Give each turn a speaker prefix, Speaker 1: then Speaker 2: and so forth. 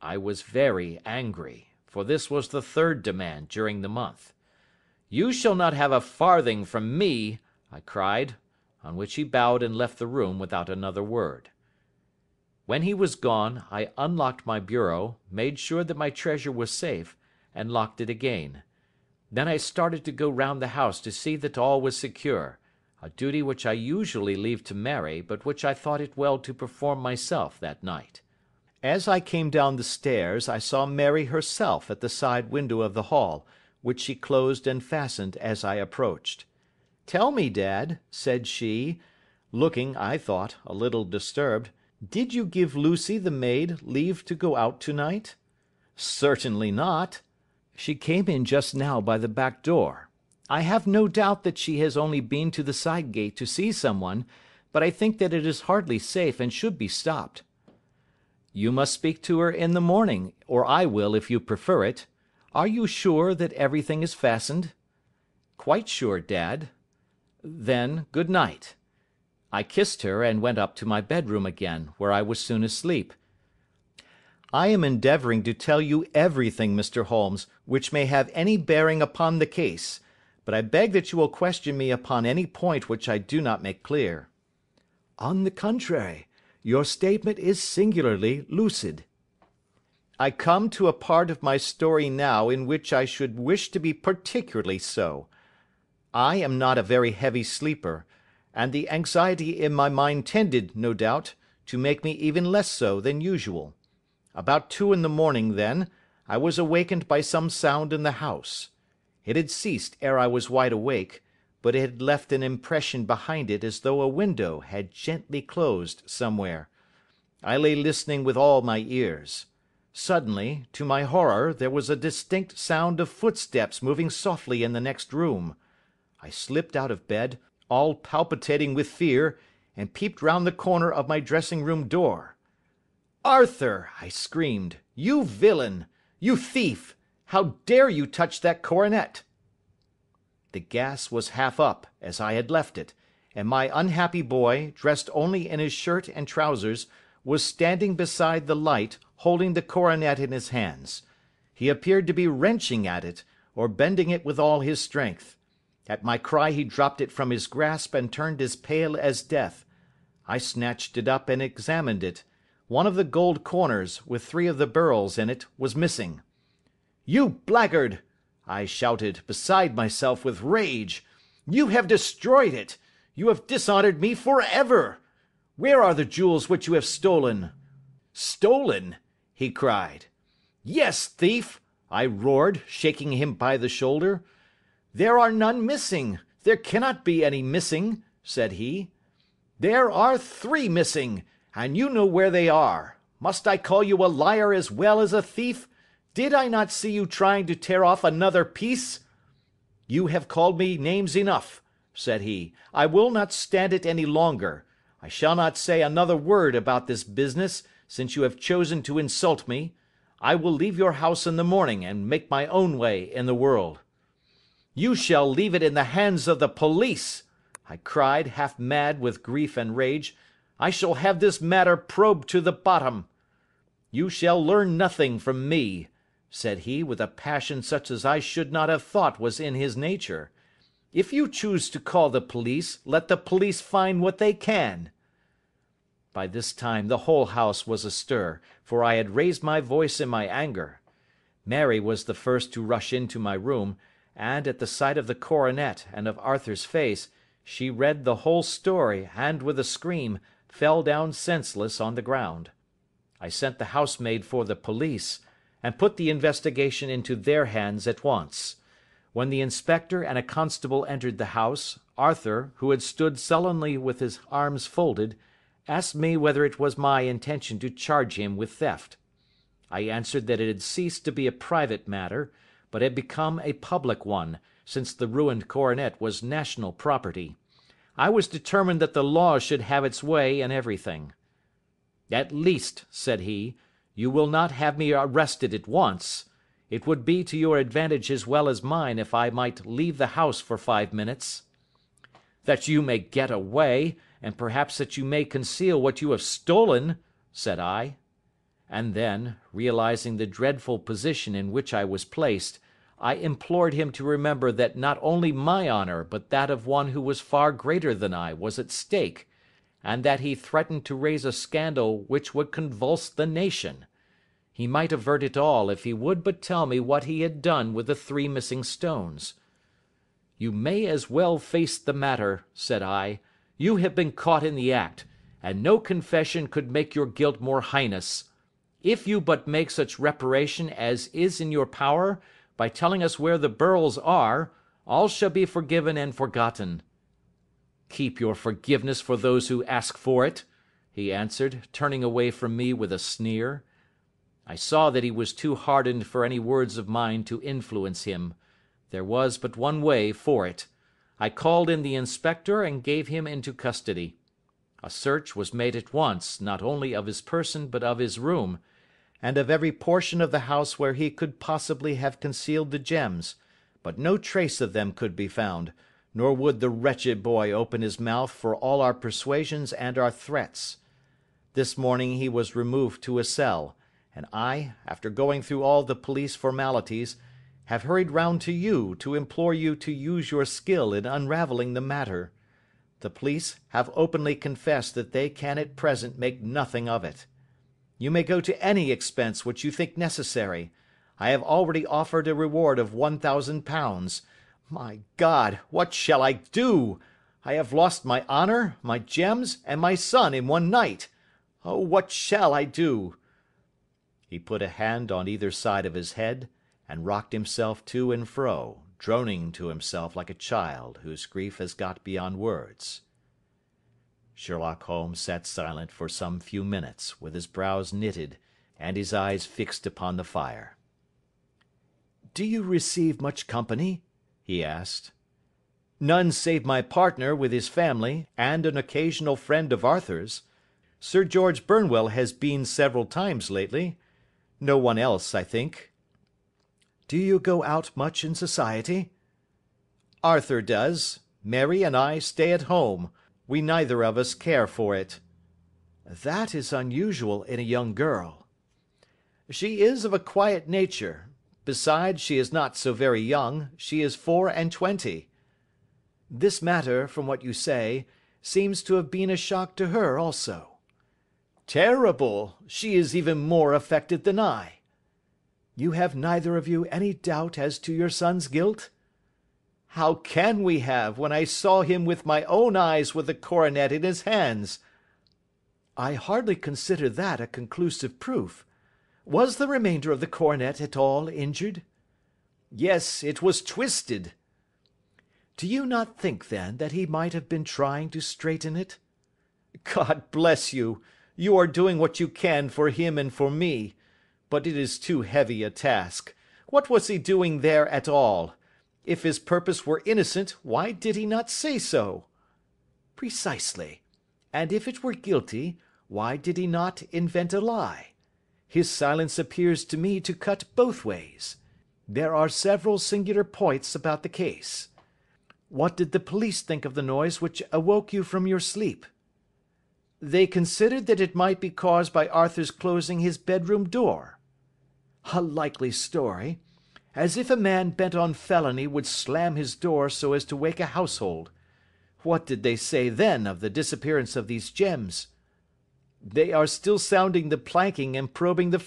Speaker 1: I was very angry, for this was the third demand during the month. "You shall not have a farthing from me," I cried, on which he bowed and left the room without another word. When he was gone, I unlocked my bureau, made sure that my treasure was safe, and locked it again. Then I started to go round the house to see that all was secure, a duty which I usually leave to Mary, but which I thought it well to perform myself that night. As I came down the stairs, I saw Mary herself at the side window of the hall, which she closed and fastened as I approached. "Tell me, Dad," said she, looking, I thought, a little disturbed, "did you give Lucy the maid leave to go out to-night?" "Certainly not. She came in just now by the back door. I have no doubt that she has only been to the side gate to see someone, but I think that it is hardly safe and should be stopped." "You must speak to her in the morning, or I will if you prefer it. Are you sure that everything is fastened?" "Quite sure, Dad." "Then, good night." I kissed her and went up to my bedroom again, where I was soon asleep. I am endeavouring to tell you everything, Mr. Holmes, which may have any bearing upon the case, but I beg that you will question me upon any point which I do not make clear. "On the contrary, your statement is singularly lucid." "I come to a part of my story now in which I should wish to be particularly so. I am not a very heavy sleeper, and the anxiety in my mind tended, no doubt, to make me even less so than usual. About 2 in the morning, then, I was awakened by some sound in the house. It had ceased ere I was wide awake, but it had left an impression behind it as though a window had gently closed somewhere. I lay listening with all my ears. Suddenly, to my horror, there was a distinct sound of footsteps moving softly in the next room. I slipped out of bed, all palpitating with fear, and peeped round the corner of my dressing-room door. "Arthur!" I screamed. "You villain! You thief! How dare you touch that coronet?" The gas was half up, as I had left it, and my unhappy boy, dressed only in his shirt and trousers, was standing beside the light, holding the coronet in his hands. He appeared to be wrenching at it, or bending it with all his strength. At my cry he dropped it from his grasp and turned as pale as death. I snatched it up and examined it. One of the gold corners, with 3 of the beryls in it, was missing. "You blackguard!" I shouted, beside myself with rage. "You have destroyed it! You have dishonoured me for ever! Where are the jewels which you have stolen?" "Stolen?" he cried. "Yes, thief!" I roared, shaking him by the shoulder. "There are none missing. There cannot be any missing," said he. "There are 3 missing, and you know where they are. Must I call you a liar as well as a thief? Did I not see you trying to tear off another piece?" "You have called me names enough," said he. "I will not stand it any longer. I shall not say another word about this business, since you have chosen to insult me. I will leave your house in the morning and make my own way in the world." "You shall leave it in the hands of the police," I cried, half mad with grief and rage. "I shall have this matter probed to the bottom." "You shall learn nothing from me," said he, with a passion such as I should not have thought was in his nature. "If you choose to call the police, let the police find what they can." By this time the whole house was astir, for I had raised my voice in my anger. Mary was the first to rush into my room, and, at the sight of the coronet and of Arthur's face, she read the whole story, and, with a scream, fell down senseless on the ground. I sent the housemaid for the police, and put the investigation into their hands at once. When the inspector and a constable entered the house, Arthur, who had stood sullenly with his arms folded, asked me whether it was my intention to charge him with theft. I answered that it had ceased to be a private matter, but had become a public one, since the ruined coronet was national property. I was determined that the law should have its way in everything. "At least," said he, "you will not have me arrested at once. It would be to your advantage as well as mine if I might leave the house for 5 minutes." "That you may get away, and perhaps that you may conceal what you have stolen," said I. and then, realizing the dreadful position in which I was placed, I implored him to remember that not only my honor but that of one who was far greater than I was at stake, and that he threatened to raise a scandal which would convulse the nation. He might avert it all if he would but tell me what he had done with the 3 missing stones. "You may as well face the matter," said I. "You have been caught in the act, and no confession could make your guilt more heinous. If you but make such reparation as is in your power, by telling us where the beryls are, all shall be forgiven and forgotten." "Keep your forgiveness for those who ask for it," he answered, turning away from me with a sneer. I saw that he was too hardened for any words of mine to influence him. There was but one way for it. I called in the inspector and gave him into custody. A search was made at once, not only of his person but of his room, and of every portion of the house where he could possibly have concealed the gems, but no trace of them could be found, nor would the wretched boy open his mouth for all our persuasions and our threats. This morning he was removed to a cell, and I, after going through all the police formalities, have hurried round to you to implore you to use your skill in unravelling the matter. The police have openly confessed that they can at present make nothing of it. You may go to any expense which you think necessary. I have already offered a reward of £1,000. My God, what shall I do? I have lost my honor, my gems, and my son in one night. Oh, what shall I do?" He put a hand on either side of his head, and rocked himself to and fro, droning to himself like a child whose grief has got beyond words. Sherlock Holmes sat silent for some few minutes, with his brows knitted and his eyes fixed upon the fire. "Do you receive much company?" he asked. "None save my partner with his family, and an occasional friend of Arthur's. Sir George Burnwell has been several times lately. No one else, I think." "Do you go out much in society?" "Arthur does. Mary and I stay at home. We neither of us care for it." "That is unusual in a young girl." "She is of a quiet nature. Besides, she is not so very young. She is 24. "This matter, from what you say, seems to have been a shock to her also." "Terrible! She is even more affected than I." "You have neither of you any doubt as to your son's guilt?" "How can we have, when I saw him with my own eyes with the coronet in his hands?" "I hardly consider that a conclusive proof. Was the remainder of the coronet at all injured?" "Yes, it was twisted." "Do you not think, then, that he might have been trying to straighten it?" "God bless you! You are doing what you can for him and for me. But it is too heavy a task. What was he doing there at all? If his purpose were innocent, why did he not say so?" "Precisely. And if it were guilty, why did he not invent a lie? His silence appears to me to cut both ways. There are several singular points about the case. What did the police think of the noise which awoke you from your sleep?" "They considered that it might be caused by Arthur's closing his bedroom door." "A likely story. As if a man bent on felony would slam his door so as to wake a household. What did they say then of the disappearance of these gems?" "They are still sounding the planking and probing the